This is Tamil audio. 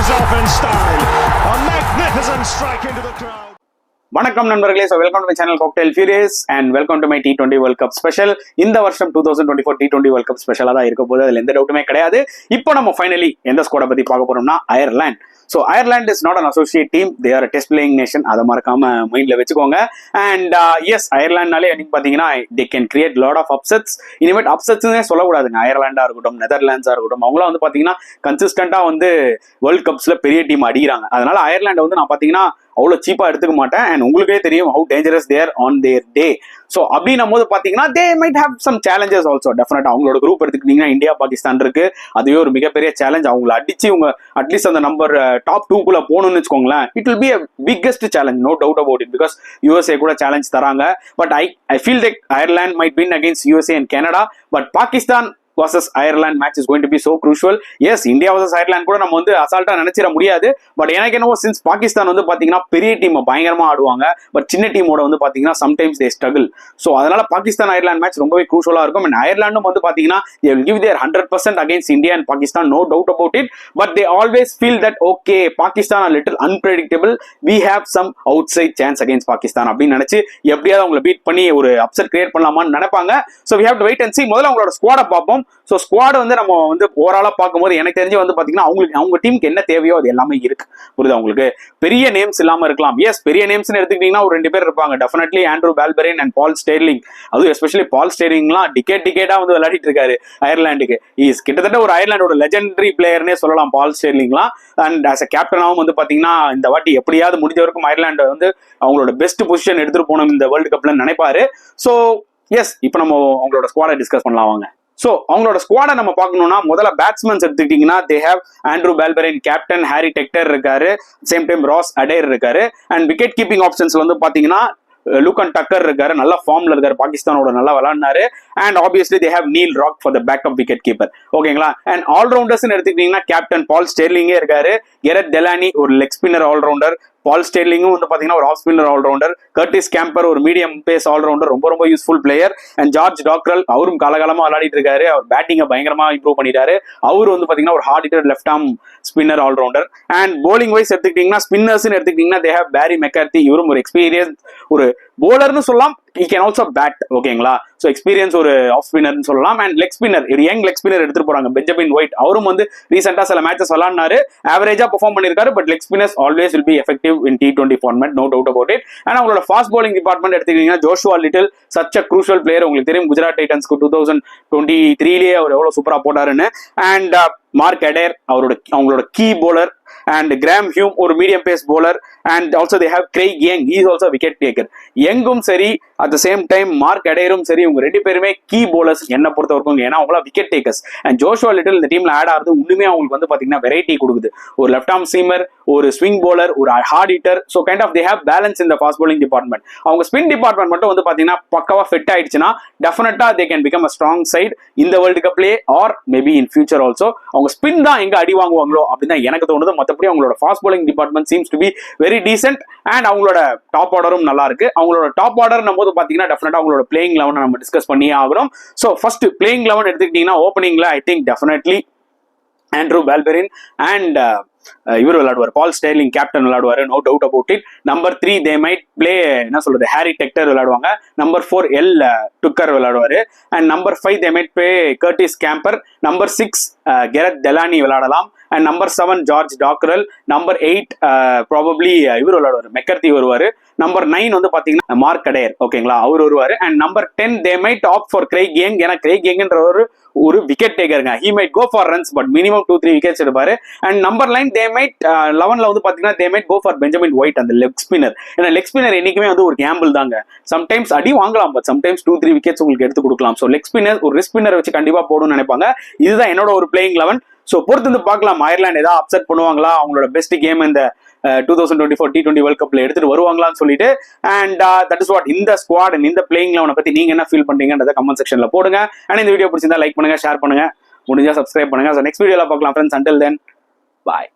finishes off in style. A magnificent strike into the crowd. வணக்கம் நண்பர்களே, so welcome to my channel cocktail furious and welcome to my T20 world cup special. இந்த வருஷம் 2024 T20 வேர்ல்ட் கப் ஸ்பெஷலாக தான் இருக்க போது, அதில் எந்த டவுட்டுமே கிடையாது. இப்போ நம்ம ஃபைனலி எந்த ஸ்குவாடை பற்றி பார்க்க போறோம்னா Ireland. So Ireland is not an associate team, they are test playing nation. அதை மறக்காம மைண்ட்ல வச்சுக்கோங்க. அண்ட் எஸ், அயர்லாண்ட்னாலே எனக்கு பார்த்தீங்கன்னா they can create lot of upsets. இனிமேட் அப்செட்ஸ்னே சொல்லக்கூடாதுங்க. அயர்லாண்டா இருக்கட்டும், நெதர்லாண்ட்ஸா இருக்கட்டும், அவங்களாம் வந்து பார்த்தீங்கன்னா கன்சிஸ்டண்டா வந்து வேர்ல்ட் கப்ஸ்ல பெரிய டீம் அடிக்கிறாங்க. அதனால அயர்லாண்டை வந்து நான் பார்த்தீங்கன்னா அவ்வளோ சீப்பா எடுத்துக்க மாட்டேன். அண்ட் உங்களுக்கே தெரியும் how dangerous they're on their day. So அப்படின்னும் போது பார்த்தீங்கன்னா they might have some challenges also. டெஃபினட்டா அவங்களோட குரூப் எடுத்துக்கிட்டீங்கன்னா இந்தியா பாகிஸ்தான் இருக்கு. அதுவே ஒரு மிகப்பெரிய சேலஞ்ச். அவங்களை அடிச்சு உங்க அட்லீஸ்ட் அந்த நம்பர் டாப் 2 போகணும்னு வச்சுக்கோங்களேன். It will be a biggest challenge, no doubt about it. Because USA கூட சேலஞ்ச் தராங்க. But I feel like Ireland might win against USA and Canada. But Pakistan versus Ireland match is going to be so crucial. Yes, India versus Ireland கூட நம்ம வந்து அசால்ட்டா நினைச்சிட முடியாது. பட் எனக்கு என்னவோ சின்ஸ் பாகிஸ்தான் வந்து பாத்தீங்கன்னா பெரிய டீம் பயங்கரமா ஆடுவாங்க, பட் சின்ன டீமோட வந்து பாத்தீங்கன்னா சம்டைம்ஸ் தே ஸ்ட்ரகிள். ஸோ அதனால பாகிஸ்தான் அயர்லாந்து மேட்ச் ரொம்பவே க்ரூஷலா இருக்கும். அண்ட் அயர்லாண்டும் வந்து பாத்தீங்கன்னா they will give their 100% against India and Pakistan, no doubt about it. But they always feel that okay, Pakistan are little unpredictable, we have some outside chance against Pakistan அப்படின்னு நினைச்சு எப்படியாவது அவங்களை பீட் பண்ணி ஒரு அப்செட் கிரியேட் பண்ணலாமான்னு நினைப்பாங்க. So we have to wait and see. முதல்ல அவங்களோட ஸ்குவாடை பார்ப்போம். ஸோ ஸ்குவாட் வந்து நம்ம வந்து ஓவராலா பார்க்கும்போது எனக்கு தெரிஞ்சு வந்து பாத்தீங்கன்னா அவங்க டீமுக்கு என்ன தேவையோ அது எல்லாமே இருக்கு. புரியுது உங்களுக்கு? பெரிய நேம்ஸ் இல்லாம இருக்கலாம். எஸ், பெரிய நேம்ஸ் எடுத்துக்கிட்டீங்கன்னா ஒரு 2 பேர் இருப்பாங்க. Definitely Andrew Balbirnie and Paul Stirling. அதுவும் எஸ்பெஷலி பால் ஸ்டெர்லிங்லாம் டிகேட்டா வந்து விளையாடிட்டு இருக்காரு அயர்லாண்டுக்கு. இஸ் கிட்டத்தட்ட ஒரு அயர்லாண்டோட லெஜெண்டரி பிளேயர்னே சொல்லலாம் பால் ஸ்டெர்லிங்லாம். அண்ட் ஆஸ் அ கேப்டனாகவும் வந்து பாத்தீங்கன்னா இந்த வாட்டி எப்படியாவது முடிஞ்ச வரைக்கும் அயர்லாண்டு வந்து அவங்களோட பெஸ்ட் பொசிஷன் எடுத்துட்டு போகணும் இந்த வேர்ல்டு கப்ல நினைப்பாரு. ஸோ எஸ், இப்போ நம்ம அவங்களோட ஸ்குவாடை டிஸ்கஸ் பண்ணலாம் வாங்க. ஸோ அவங்களோட ஸ்குவாடை நம்ம பார்க்கணும்னா முதல்ல பேட்ஸ்மேன்ஸ் எடுத்துக்கிட்டீங்கன்னா they have Andrew Balbirnie captain, Harry Tector இருக்காரு, சேம் டைம் ராஸ் அடேர் இருக்காரு. அண்ட் விக்கெட் கீப்பிங் ஆப்ஷன்ஸ்ல வந்து பாத்தீங்கன்னா லூகன் டக்கர் இருக்காரு, நல்ல ஃபார்ம்ல இருக்காரு, பாகிஸ்தானோட நல்லா விளையாடினாரு. And obviously they have Neil Rock for the backup wicket keeper. ஓகேங்களா? அண்ட் ஆல்ரவுண்டர்ஸ் எடுத்துக்கிட்டீங்கன்னா கேப்டன் பால் ஸ்டெர்லிங்கே இருக்காரு, கெரட் டெலானி ஒரு லெக் ஸ்பின்னர் ஆல்ரவுண்டர், பால் ஸ்டெர்லிங்கும் வந்து பாத்தீங்கன்னா ஒரு off spinner allrounder, Curtis Campher ஒரு மீடியம் பேஸ் ஆல்ரவுண்டர், ரொம்ப useful player. And George Dockrell அவரும் காலகாலமா விளையாடிட்டு இருக்காரு, அவர் பேட்டிங்கை பயங்கரமா இம்ப்ரூவ் பண்ணிட்டாரு. அவர் வந்து பாத்தீங்கன்னா ஒரு hard hitter left arm spinner all rounder. And bowling wise எடுத்துக்கிட்டீங்கன்னா ஸ்பின்னர்ஸ் எடுத்துக்கிட்டீங்கன்னா தே ஹேவ் பேரி மெக்கார்த்தி, இவரும் ஒரு எக்ஸ்பீரியன்ஸ் ஒரு போலர்னு சொல்லலாம். he can also bat. ஓகேங்களா? ஸோ எக்ஸ்பீரியன்ஸ் ஒரு ஆஃப் ஸ்பின்னர்னு சொல்லலாம். அண்ட் லெக் ஸ்பின்னர் ஒரு யங் லெக் ஸ்பின்னர் எடுத்துட்டு போறாங்க, பெஞ்சமின் ஒயிட். அவரும் வந்து ரீசெண்டா சில மேட்சஸ் விளையாடினாரு, ஆவரேஜா பெர்ஃபார்ம் பண்ணிருக்காரு. But leg spinners always will be effective in T20 format, no doubt about it. And அவங்களோட ஃபாஸ்ட் பவுலிங் டிபார்ட்மெண்ட் எடுத்துக்கிட்டீங்கன்னா Joshua Little such a crucial player. உங்களுக்கு தெரியும் குஜராத் டைட்டன்ஸ்க்கு 2023 அவர் எவ்வளவு சூப்பரா போட்டாருன்னு. அண்ட் மார்க் அடேர் அவங்களோட key bowler. And Graham Hume ஒரு medium pace bowler. And also they have Craig Young, he is also wicket taker. யங்கும் சரி, at the same time mark அடேரும் சரி, இவங்க 2 பேருமே கீ போலர்ஸ் என்ன பொறுத்த வரைக்கும். ஏன்னா அவங்களா wicket takers. And Joshua little இந்த டீம்ல ஆட் ஆகுது இன்னுமே அவங்களுக்கு வந்து பாத்தீங்கன்னா வெரைட்டி கொடுக்குது. ஒரு லெஃப்ட் ஆர்ம் சீமர், ஒரு ஸ்விங் போலர், ஒரு hard hitter. So kind of they have balance இந்த ஃபாஸ்ட் பவுலிங் டிபார்ட்மெண்ட். அவங்க ஸ்பின் டிபார்ட்மெண்ட் மட்டும் வந்து பாத்தீங்கன்னா பக்காவா ஃபிட் ஆயிடுச்சுன்னா டெஃபினட்டா they can become a strong side இந்த வேர்ல்டு கப்லேயே or maybe in future also. அவங்க ஸ்பின் தான் எங்க அடி வாங்குவாங்களோ அப்படின்னு எனக்கு தோணுது. மற்றபடி அவங்களோட fast bowling department seems to be very decent. And அவங்களோட டாப் ஆர்டரும் நல்லா இருக்கு. அவங்களோட டாப் ஆர்டர் போது பாத்தீங்கன்னா டெஃபினட்டா அவங்களோட பிளேயிங் 11 நம்ம டிஸ்கஸ் பண்ணியே ஆகணும். ஸோ ஃபர்ஸ்ட் பிளேயிங் 11 எடுத்துக்கிட்டீங்கன்னா ஓப்பனிங்ல I think definitely Andrew Balbirnie and இவர் விளையாடுவார், பால் ஸ்டெர்லிங் கேப்டன் விளையாடுவாரு, no doubt about it. Number 3 they might play என்ன சொல்றது ஹாரி டெக்டர் விளையாடுவாங்க. நம்பர் 4 எல் டுக்கர் விளையாடுவாரு. And number 5 they might play Curtis Campher. Number 6 Gareth Delany விளையாடலாம். And number 7 George Dockrell. Number 8 probably இவர் விளையாடுவாரு, மெக்கர்த்தி வருவாரு. நம்பர் 9 வந்து பாத்தீங்கன்னா மார்க் அடேர். ஓகேங்களா? அவர் வருவாரு. And number 10 they might opt for Craig Young. ஏன்னா கிரெய்க் யங்ன்ற ஒரு விக்கெட் டேக்கருங்க. He might go for runs but minimum 2-3 wickets எடுப்பாரு. அண்ட் நம்பர் 9 தே மைட் 11ல வந்து பாத்தீங்கன்னா they might go for Benjamin White, அந்த லெக் ஸ்பின்னர். ஏன்னா லெக் ஸ்பின்னர் என்னைக்குமே வந்து ஒரு கேம்பிள் தாங்க. சம்டைம்ஸ் அடி வாங்கலாம், பட் சம்டைம்ஸ் 2-3 விக்கெட்ஸ் உங்களுக்கு எடுத்து கொடுக்கலாம். ஸோ லெக் ஸ்பின்னர் ஒரு ரிஸ்க் ஸ்பின்னர் வச்சு கண்டிப்பா போடும்னு நினைப்பாங்க. இதுதான் என்னோட ஒரு பிளேயிங் 11. ஸோ பொறுத்து வந்து பார்க்கலாம் அயர்லாந்து ஏதாவது அப்செட் பண்ணுவாங்களா, அவங்களோட பெஸ்ட் கேம் இந்த 2024 T20 வேர்ல்ட் கப்ல எடுத்துட்டு வருவாங்களான்னு சொல்லிட்டு. அண்ட் தட் இஸ் வாட் இந்த ஸ்குவாட் அண்ட் இந்த பிளேயிங் 11 பத்தி நீங்க என்ன ஃபீல் பண்றீங்கன்றத கமெண்ட் செக்ஷன்ல போடுங்க. அண்ட் இந்த வீடியோ பிடிச்சிருந்தா லைக் பண்ணுங்க, ஷேர் பண்ணுங்க, முடிஞ்சா சப்ஸ்கிரைப் பண்ணுங்க. ஸோ நெக்ஸ்ட் வீடியோல பார்க்கலாம் ஃப்ரெண்ட்ஸ். அண்டில் தென் பாய்.